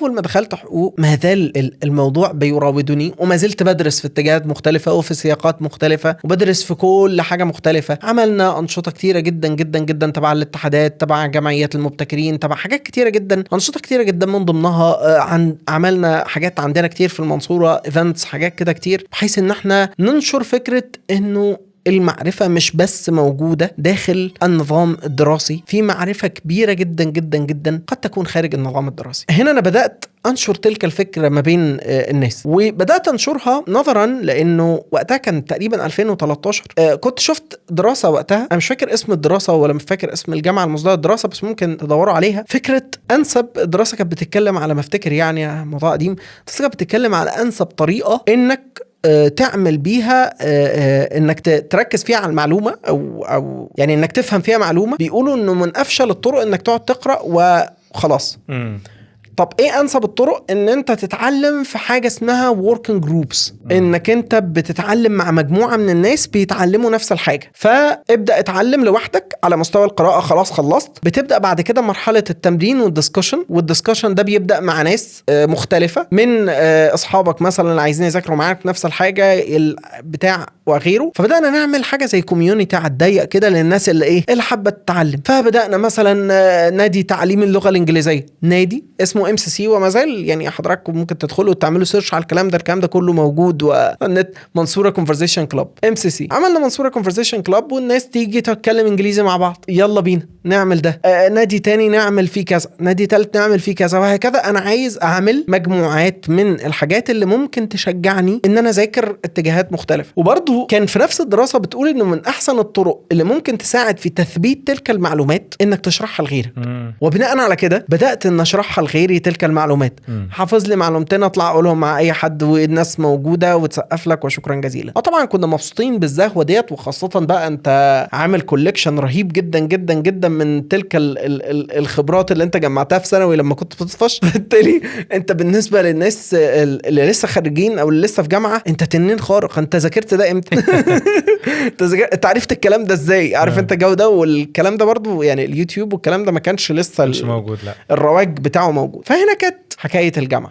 اول ما دخلت حقوق ما زال الموضوع بيراودني، وما زلت بدرس في اتجاهات مختلفة وفي سياقات مختلفة، وبدرس في كل حاجة مختلفة. عملنا أنشطة كتيرة جدا جدا جدا تبع الاتحادات، تبع جمعيات المبتكرين، تبع حاجات كتيرة جدا، أنشطة كتيرة جدا. من ضمنها عملنا حاجات عندنا كتير في المنصورة، ايفنتس، حاجات كده كتير، بحيث ان احنا ننشر فكرة انه المعرفة مش بس موجودة داخل النظام الدراسي، في معرفة كبيرة جدا جدا جدا قد تكون خارج النظام الدراسي. هنا أنا بدأت أنشر تلك الفكرة ما بين الناس، وبدأت أنشرها نظرا لأنه وقتها كان تقريبا 2013. كنت شفت دراسة وقتها، أنا مش فاكر اسم الدراسة ولا مش فاكر اسم الجامعة المصدرة الدراسة، بس ممكن تدوروا عليها. فكرة أنسب دراسة كانت بتتكلم على ما افتكر، يعني موضوع قديم، بس كانت بتتكلم على أنسب طريقة إنك تعمل بيها، انك تركز فيها على المعلومة او يعني انك تفهم فيها معلومة. بيقولوا انه من افشل الطرق انك تقعد تقرأ وخلاص. طب ايه انسب الطرق؟ ان انت تتعلم في حاجة اسمها working groups، انك انت بتتعلم مع مجموعة من الناس بيتعلموا نفس الحاجة. فابدأ اتعلم لوحدك على مستوى القراءة، خلاص خلصت، بتبدأ بعد كده مرحلة التمرين والدسكشن ده بيبدأ مع ناس مختلفة من اصحابك مثلا اللي عايزين يذاكروا معاك نفس الحاجة بتاع وغيره. فبدأنا نعمل حاجة زي كوميونيتي على الضيق كده للناس اللي حابة تتعلم. فبدأنا مثلا نادي تعليم اللغة الإنجليزية، نادي اسمه MCC، وما زال يعني حضراتكم ممكن تدخلوا وتعملوا سيرش على الكلام ده كله موجود، والنت منصورة كونفرزيشن كلاب MCC. عملنا منصورة كونفرزيشن كلاب، والناس تيجي تتكلم انجليزي مع بعض، يلا بينا نعمل ده. نادي تاني نعمل فيه كذا، نادي تالت نعمل فيه كذا، وهكذا. انا عايز اعمل مجموعات من الحاجات اللي ممكن تشجعني ان انا اذاكر اتجاهات مختلفة. وبرضو كان في نفس الدراسة بتقول انه من احسن الطرق اللي ممكن تساعد في تثبيت تلك المعلومات انك تشرحها لغيرك. وبناء على كده بدأت ان اشرحها لغيري تلك المعلومات. حافظ لي معلومتين اطلع اقولهم مع اي حد، والناس موجودة وتسقف لك وشكرا جزيلا. طبعا كنا مبسوطين بالزهوة ديت، وخاصة بقى انت عامل كولكشن رهيب جدا جدا جدا من تلك الخبرات اللي انت جمعتها في ثانوي لما كنت بتطفش. بالتالي انت بالنسبة للناس اللي لسه خارجين او اللي لسه في جامعة، انت تنين خارق. انت ذاكرت ده امتى؟ انت عرفت الكلام ده ازاي؟ عارف انت جو ده والكلام ده برضو، يعني اليوتيوب والكلام ده ما كانش لسه مش موجود، لا الرواج بتاعه موجود. فهنا كانت حكاية الجامعة.